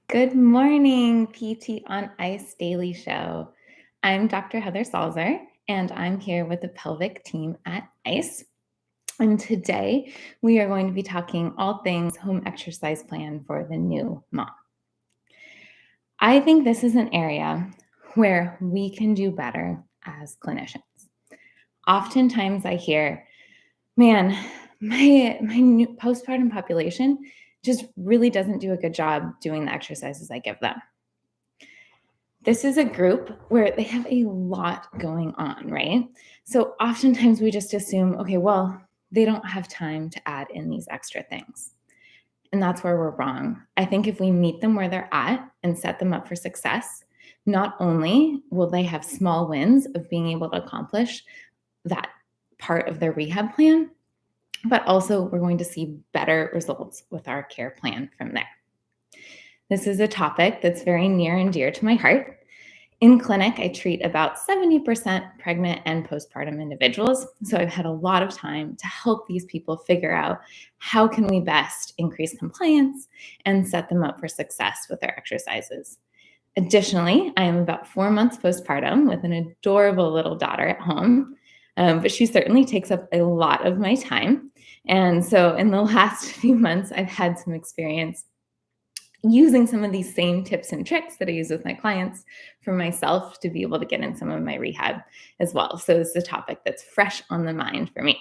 Good morning, PT on ICE Daily Show. I'm Dr. Heather Salzer, and I'm here with the pelvic team at ICE. And today we are going to be talking all things home exercise plan for the new mom. I think this is an area where we can do better as clinicians. Oftentimes I hear, man, my new postpartum population just really doesn't do a good job doing the exercises I give them. This is a group where they have a lot going on, right? So oftentimes we just assume, okay, well, they don't have time to add in these extra things. And that's where we're wrong. I think if we meet them where they're at and set them up for success, not only will they have small wins of being able to accomplish that part of their rehab plan, but also we're going to see better results with our care plan from there. This is a topic that's very near and dear to my heart. In clinic, I treat about 70% pregnant and postpartum individuals. So I've had a lot of time to help these people figure out how can we best increase compliance and set them up for success with their exercises. Additionally, I am about 4 months postpartum with an adorable little daughter at home, but she certainly takes up a lot of my time. And so in the last few months, I've had some experience using some of these same tips and tricks that I use with my clients for myself to be able to get in some of my rehab as well. So it's a topic that's fresh on the mind for me.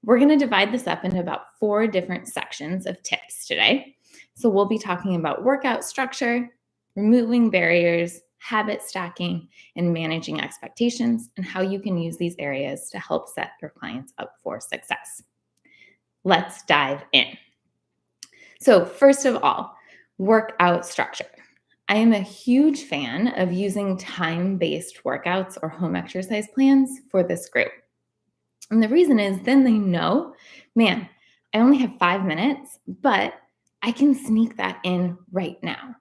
We're going to divide this up into about 4 different sections of tips today. So we'll be talking about workout structure, removing barriers, habit stacking, and managing expectations, and how you can use these areas to help set your clients up for success. Let's dive in. So first of all, workout structure. I am a huge fan of using time-based workouts or home exercise plans for this group. And the reason is then they know, man, I only have 5 minutes, but I can sneak that in right now.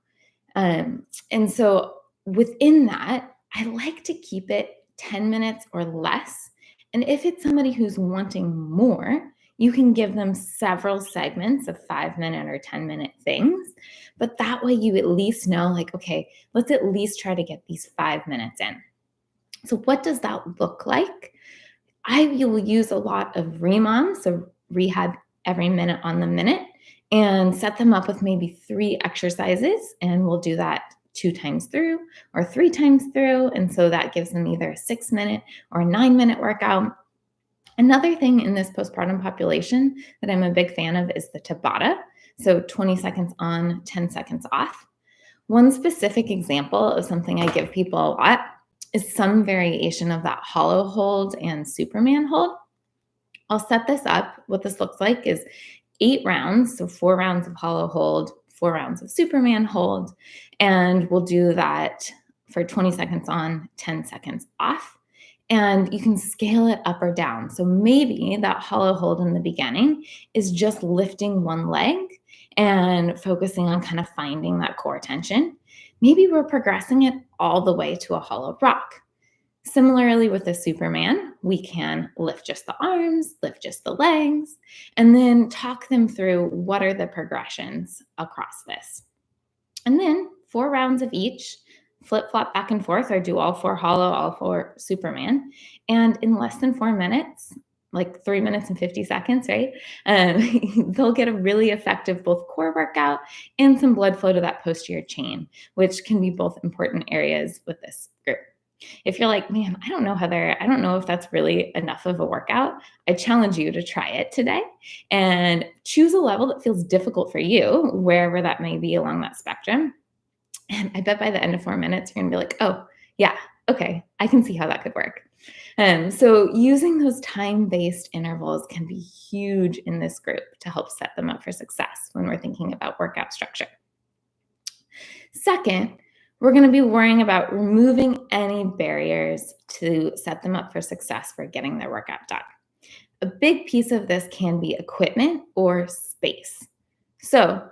And so within that, I like to keep it 10 minutes or less. And if it's somebody who's wanting more, you can give them several segments of 5-minute or 10-minute things. But that way you at least know, like, okay, let's at least try to get these 5 minutes in. So what does that look like? I will use a lot of REMOM, so rehab every minute on the minute, and set them up with maybe 3 exercises. And we'll do that 2 times through or 3 times through. And so that gives them either a 6-minute or a 9-minute workout. Another thing in this postpartum population that I'm a big fan of is the Tabata. So 20 seconds on, 10 seconds off. One specific example of something I give people a lot is some variation of that hollow hold and Superman hold. I'll set this up. What this looks like is 8 rounds, so 4 rounds of hollow hold, 4 rounds of Superman hold, and we'll do that for 20 seconds on, 10 seconds off. And you can scale it up or down. So maybe that hollow hold in the beginning is just lifting one leg and focusing on kind of finding that core tension. Maybe we're progressing it all the way to a hollow rock. Similarly with the Superman, we can lift just the arms, lift just the legs, and then talk them through what are the progressions across this. And then 4 rounds of each, flip-flop back and forth, or do all 4 hollow, all 4 Superman. And in less than 4 minutes, like 3 minutes and 50 seconds, right? They'll get a really effective both core workout and some blood flow to that posterior chain, which can be both important areas with this group. If you're like, man, I don't know, Heather, I don't know if that's really enough of a workout, I challenge you to try it today and choose a level that feels difficult for you, wherever that may be along that spectrum. And I bet by the end of 4 minutes, you're going to be like, oh, yeah, okay, I can see how that could work. So using those time-based intervals can be huge in this group to help set them up for success when we're thinking about workout structure. Second, we're going to be worrying about removing any barriers to set them up for success for getting their workout done. A big piece of this can be equipment or space. So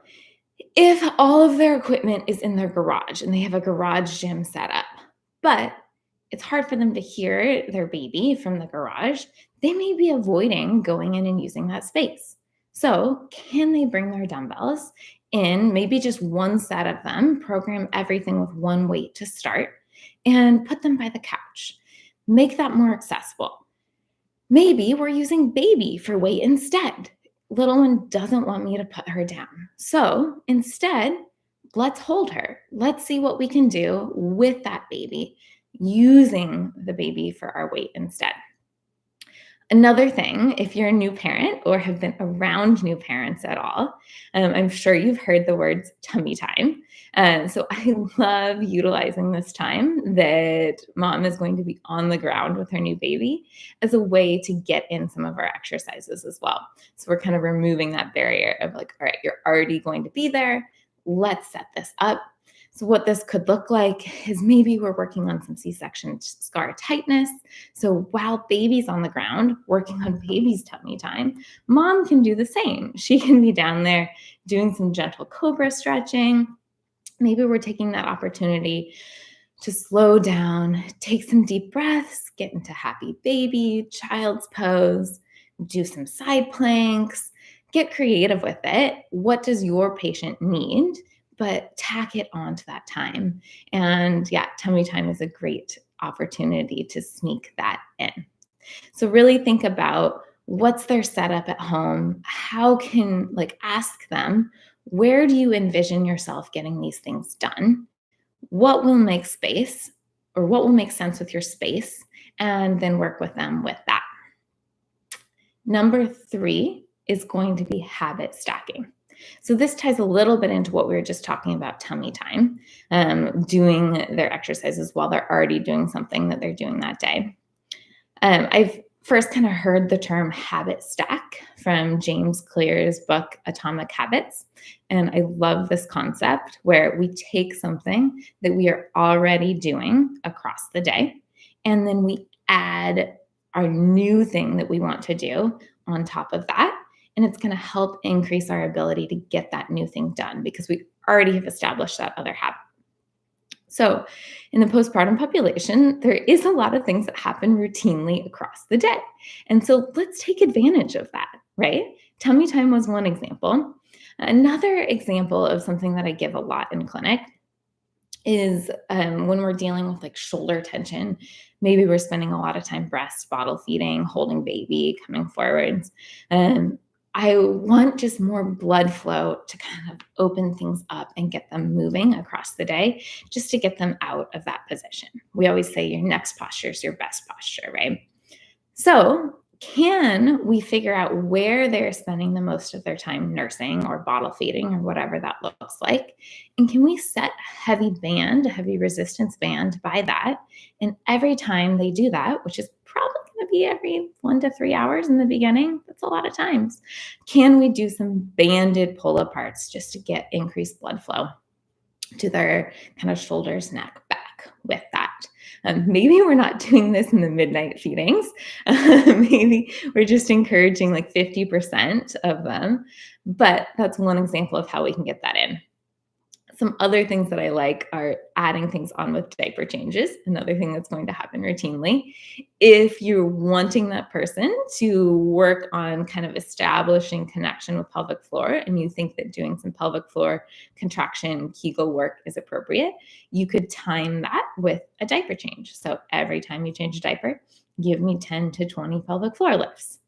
if all of their equipment is in their garage and they have a garage gym set up, but it's hard for them to hear their baby from the garage, they may be avoiding going in and using that space. So can they bring their dumbbells in, maybe just one set of them, program everything with one weight to start, and put them by the couch. Make that more accessible. Maybe we're using baby for weight instead. Little one doesn't want me to put her down. So instead, let's hold her. Let's see what we can do with that baby, using the baby for our weight instead. Another thing, if you're a new parent or have been around new parents at all, I'm sure you've heard the words tummy time. So I love utilizing this time that mom is going to be on the ground with her new baby as a way to get in some of our exercises as well. So we're kind of removing that barrier of like, all right, you're already going to be there. Let's set this up. So what this could look like is maybe we're working on some C-section scar tightness. So while baby's on the ground working on baby's tummy time, mom can do the same. She can be down there doing some gentle cobra stretching. Maybe we're taking that opportunity to slow down, take some deep breaths, get into happy baby, child's pose, do some side planks, get creative with it. What does your patient need? But tack it onto that time. And yeah, tummy time is a great opportunity to sneak that in. So really think about what's their setup at home. How can, like, ask them, where do you envision yourself getting these things done? What will make space or what will make sense with your space? And then work with them with that. Number 3 is going to be habit stacking. So this ties a little bit into what we were just talking about, tummy time, doing their exercises while they're already doing something that they're doing that day. I've first kind of heard the term habit stack from James Clear's book, Atomic Habits. And I love this concept where we take something that we are already doing across the day, and then we add our new thing that we want to do on top of that. And it's going to help increase our ability to get that new thing done because we already have established that other habit. So in the postpartum population, there is a lot of things that happen routinely across the day. And so let's take advantage of that, right? Tummy time was one example. Another example of something that I give a lot in clinic is when we're dealing with like shoulder tension. Maybe we're spending a lot of time breast, bottle feeding, holding baby, coming forwards. I want just more blood flow to kind of open things up and get them moving across the day, just to get them out of that position. We always say your next posture is your best posture, right? So can we figure out where they're spending the most of their time nursing or bottle feeding or whatever that looks like? And can we set a heavy resistance band by that? And every time they do that, which is probably going to be every 1 to 3 hours in the beginning, that's a lot of times. Can we do some banded pull aparts just to get increased blood flow to their kind of shoulders, neck, back with that? Maybe we're not doing this in the midnight feedings. Maybe we're just encouraging like 50% of them. But that's one example of how we can get that in. Some other things that I like are adding things on with diaper changes, another thing that's going to happen routinely. If you're wanting that person to work on kind of establishing connection with pelvic floor and you think that doing some pelvic floor contraction Kegel work is appropriate, you could time that with a diaper change. So every time you change a diaper, give me 10 to 20 pelvic floor lifts.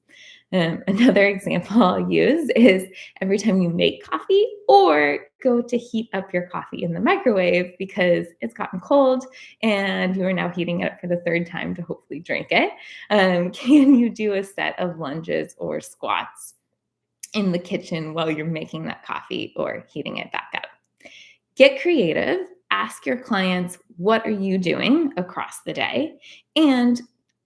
Another example I'll use is every time you make coffee or go to heat up your coffee in the microwave because it's gotten cold and you are now heating it up for the 3rd time to hopefully drink it, can you do a set of lunges or squats in the kitchen while you're making that coffee or heating it back up? Get creative. Ask your clients, what are you doing across the day? And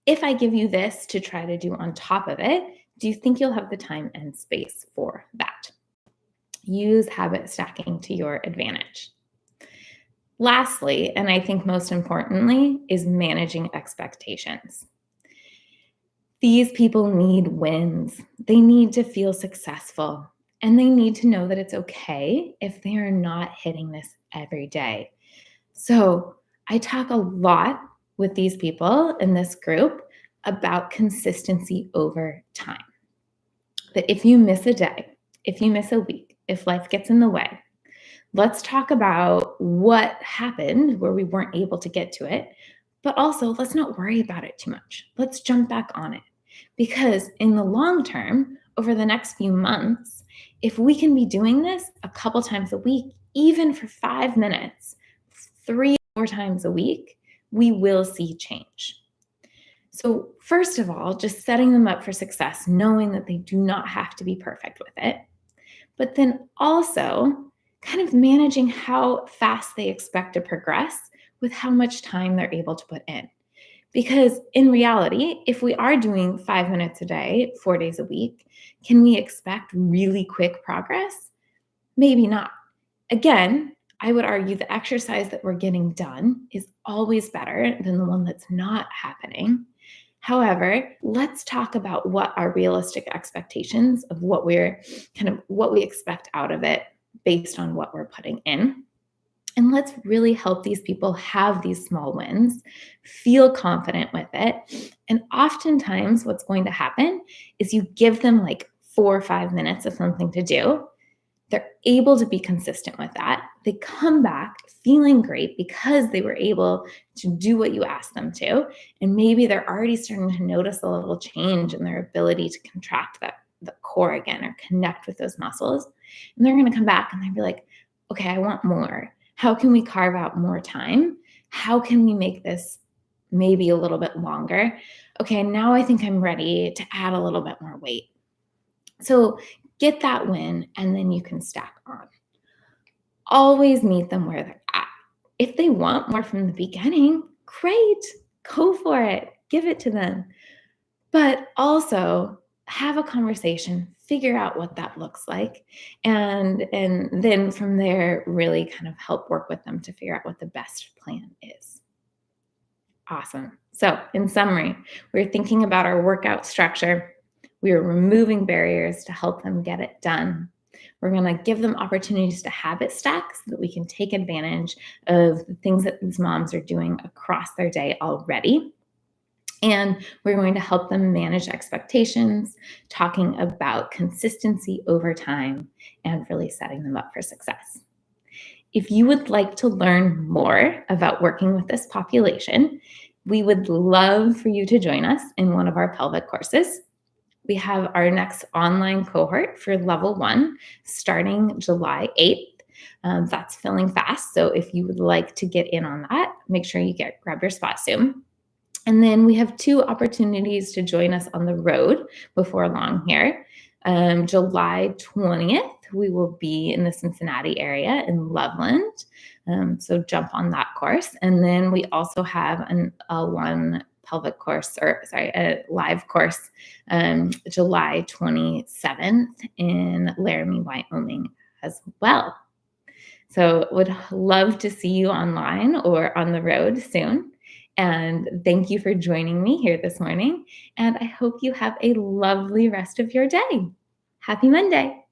if I give you this to try to do on top of it, do you think you'll have the time and space for that? Use habit stacking to your advantage. Lastly, and I think most importantly, is managing expectations. These people need wins. They need to feel successful, and they need to know that it's okay if they are not hitting this every day. So I talk a lot with these people in this group about consistency over time. That if you miss a day, if you miss a week, if life gets in the way, Let's talk about what happened where we weren't able to get to it, but also let's not worry about it too much. Let's jump back on it. Because in the long term, over the next few months, if we can be doing this a couple times a week, even for 5 minutes, 3 or 4 times a week, we will see change. So, first of all, just setting them up for success, knowing that they do not have to be perfect with it, but then also kind of managing how fast they expect to progress with how much time they're able to put in. Because in reality, if we are doing 5 minutes a day, 4 days a week, can we expect really quick progress? Maybe not. Again, I would argue the exercise that we're getting done is always better than the one that's not happening. However, let's talk about what our realistic expectations of what we expect out of it based on what we're putting in. And let's really help these people have these small wins, feel confident with it. And oftentimes, what's going to happen is you give them like 4 or 5 minutes of something to do. They're able to be consistent with that. They come back feeling great because they were able to do what you asked them to. And maybe they're already starting to notice a little change in their ability to contract the core again or connect with those muscles. And they're going to come back and they'll be like, okay, I want more. How can we carve out more time? How can we make this maybe a little bit longer? Okay, now I think I'm ready to add a little bit more weight. So get that win, and then you can stack on. Always meet them where they're at. If they want more from the beginning, great, go for it, give it to them. But also have a conversation, figure out what that looks like, and then from there, really kind of help work with them to figure out what the best plan is. Awesome. So, in summary, we're thinking about our workout structure. We are removing barriers to help them get it done. We're going to give them opportunities to habit stack so that we can take advantage of the things that these moms are doing across their day already. And we're going to help them manage expectations, talking about consistency over time, and really setting them up for success. If you would like to learn more about working with this population, we would love for you to join us in one of our pelvic courses. We have our next online cohort for level 1 starting July 8th. That's filling fast. So if you would like to get in on that, make sure you grab your spot soon. And then we have 2 opportunities to join us on the road before long here. July 20th, we will be in the Cincinnati area in Loveland. So jump on that course. And then we also have a live course, July 27th in Laramie, Wyoming as well. So would love to see you online or on the road soon. And thank you for joining me here this morning. And I hope you have a lovely rest of your day. Happy Monday.